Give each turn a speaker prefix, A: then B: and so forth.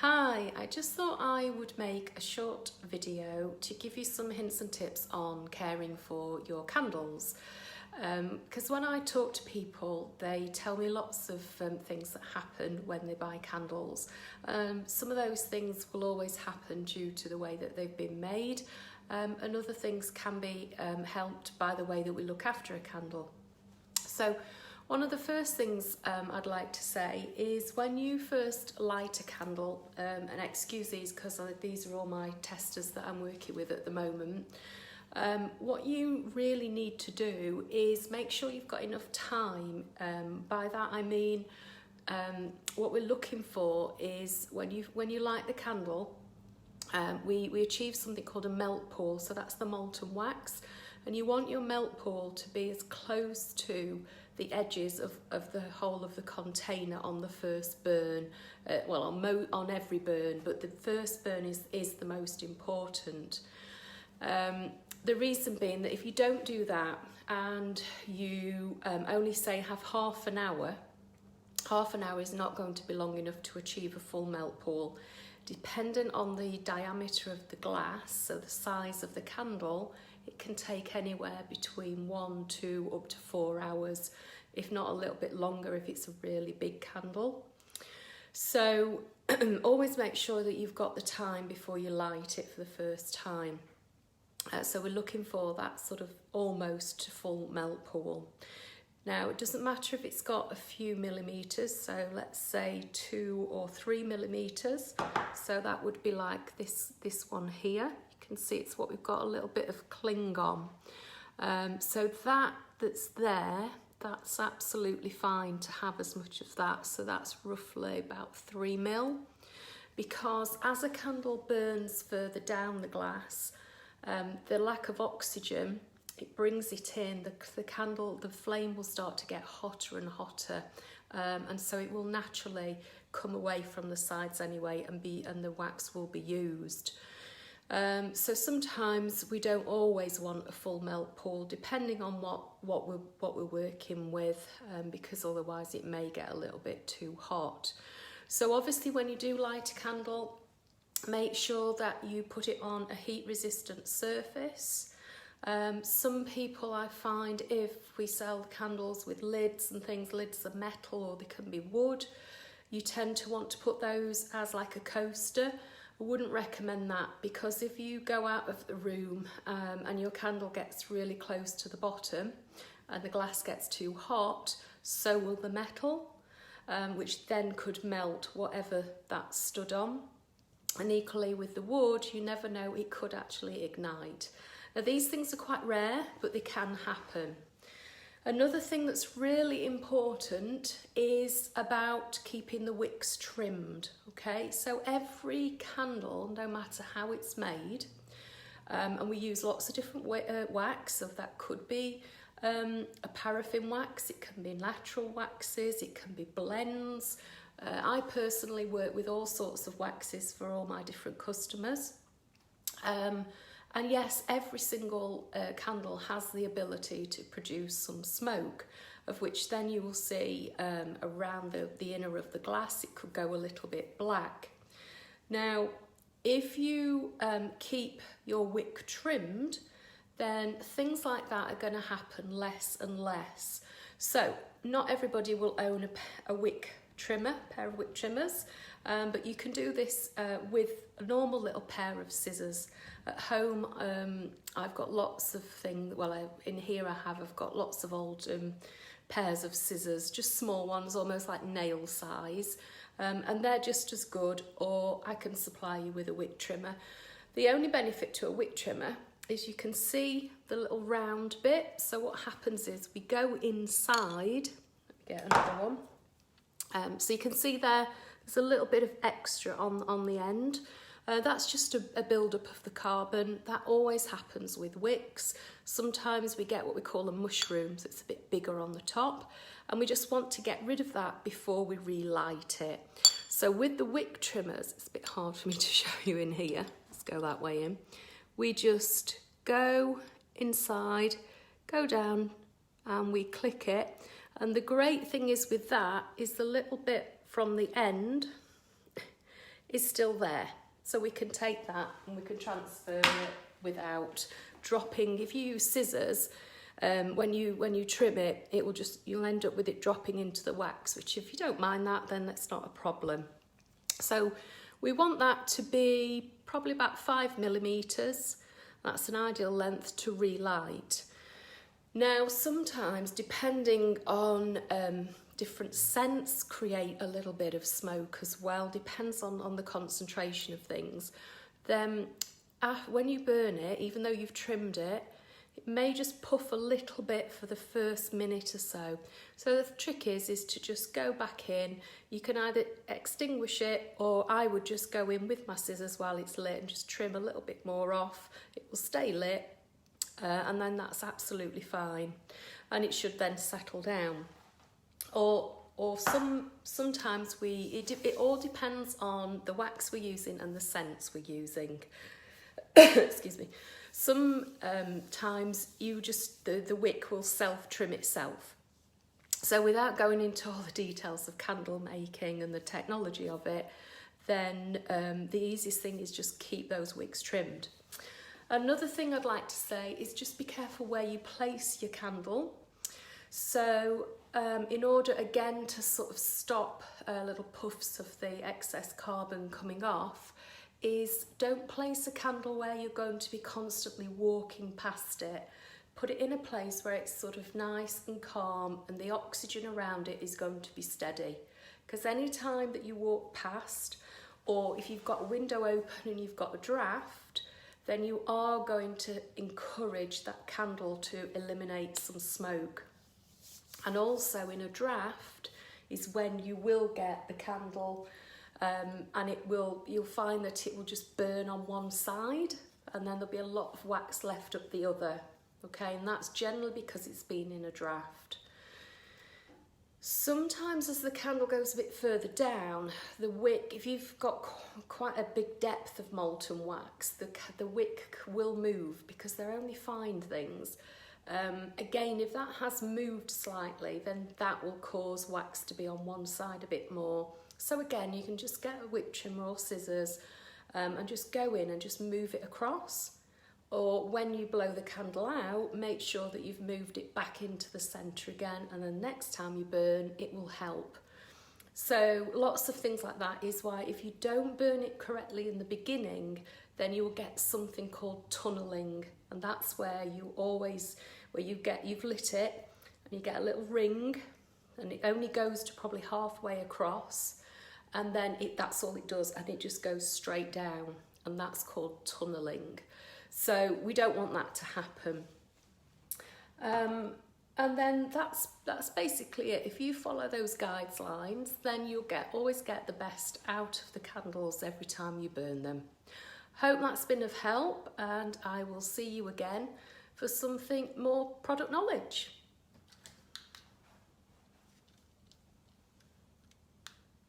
A: Hi, I just thought I would make a short video to give you some hints and tips on caring for your candles. Because when I talk to people, they tell me lots of things that happen when they buy candles. Some of those things will always happen due to the way that they've been made, and other things can be helped by the way that we look after a candle. So one of the first things I'd like to say is when you first light a candle, and excuse these because these are all my testers that I'm working with at the moment, what you really need to do is make sure you've got enough time. By that I mean what we're looking for is when you light the candle, we achieve something called a melt pool, so that's the molten wax, and you want your melt pool to be as close to the edges of the whole of the container on the first burn, on every burn, but the first burn is the most important. The reason being that if you don't do that and you only say have half an hour is not going to be long enough to achieve a full melt pool. Dependent on the diameter of the glass, so the size of the candle, it can take anywhere between 1 to up to 4 hours, if not a little bit longer if it's a really big candle. So always make sure that you've got the time before you light it for the first time. So we're looking for that sort of almost full melt pool. Now, it doesn't matter if it's got a few millimeters, so let's say 2 or 3 millimeters. So that would be like this one here. You can see it's what we've got a little bit of cling on. So that's there, that's absolutely fine to have as much of that. So that's roughly about 3 mil. Because as a candle burns further down the glass, the lack of oxygen, it brings it in, the flame will start to get hotter and hotter, and so it will naturally come away from the sides anyway and the wax will be used. So sometimes we don't always want a full melt pool, depending on what we're working with, because otherwise it may get a little bit too hot. So obviously when you do light a candle, make sure that you put it on a heat resistant surface. Some people, I find, if we sell candles with lids and things, lids are metal or they can be wood, you tend to want to put those as like a coaster. I wouldn't recommend that, because if you go out of the room and your candle gets really close to the bottom and the glass gets too hot, so will the metal, which then could melt whatever that stood on. And equally with the wood, you never know, it could actually ignite. Now these things are quite rare, but they can happen. Another thing that's really important is about keeping the wicks trimmed, okay? So every candle, no matter how it's made, and we use lots of different wax, so that could be a paraffin wax, it can be natural waxes, it can be blends. I personally work with all sorts of waxes for all my different customers. And yes, every single candle has the ability to produce some smoke, of which then you will see around the inner of the glass, it could go a little bit black. Now, if you keep your wick trimmed, then things like that are going to happen less and less. So not everybody will own a wick trimmer, pair of wick trimmers, but you can do this with a normal little pair of scissors. At home, I've got lots of things, in here I've got lots of old pairs of scissors, just small ones, almost like nail size, and they're just as good, or I can supply you with a wick trimmer. The only benefit to a wick trimmer is you can see the little round bit, so what happens is we go inside, let me get another one, so you can see there's a little bit of extra on the end. That's just a build-up of the carbon. That always happens with wicks. Sometimes we get what we call a mushroom, so it's a bit bigger on the top, and we just want to get rid of that before we relight it. So with the wick trimmers, it's a bit hard for me to show you in here. Let's go that way in. We just go inside, go down, and we click it. And the great thing is with that is the little bit from the end is still there. So we can take that and we can transfer it without dropping. If you use scissors, when you trim it, you'll end up with it dropping into the wax, which if you don't mind that, then that's not a problem. So we want that to be probably about 5mm. That's an ideal length to relight. Now, sometimes, depending on different scents, create a little bit of smoke as well. Depends on the concentration of things. Then, when you burn it, even though you've trimmed it, it may just puff a little bit for the first minute or so. So the trick is to just go back in. You can either extinguish it, or I would just go in with my scissors while it's lit and just trim a little bit more off. It will stay lit, and then that's absolutely fine. And it should then settle down. Or sometimes it all depends on the wax we're using and the scents we're using. Excuse me. Sometimes the wick will self-trim itself. So without going into all the details of candle making and the technology of it, then the easiest thing is just keep those wicks trimmed. Another thing I'd like to say is just be careful where you place your candle. So in order again to sort of stop little puffs of the excess carbon coming off, is don't place a candle where you're going to be constantly walking past it. Put it in a place where it's sort of nice and calm and the oxygen around it is going to be steady. Because any time that you walk past, or if you've got a window open and you've got a draft, then you are going to encourage that candle to eliminate some smoke. And also in a draft is when you will get the candle and you'll find that it will just burn on one side and then there'll be a lot of wax left up the other. Okay, and that's generally because it's been in a draft. Sometimes as the candle goes a bit further down, the wick, if you've got quite a big depth of molten wax, the wick will move because they're only fine things. Again, if that has moved slightly, then that will cause wax to be on one side a bit more. So again, you can just get a wick trimmer or scissors and just go in and just move it across. Or when you blow the candle out, make sure that you've moved it back into the centre again, and then next time you burn, it will help. So lots of things like that is why if you don't burn it correctly in the beginning, then you will get something called tunnelling, and that's where you've lit it and you get a little ring and it only goes to probably halfway across, and then that's all it does, and it just goes straight down, and that's called tunnelling. So we don't want that to happen. And then that's basically it. If you follow those guidelines, then you'll always get the best out of the candles every time you burn them. Hope that's been of help, and I will see you again for something more product knowledge.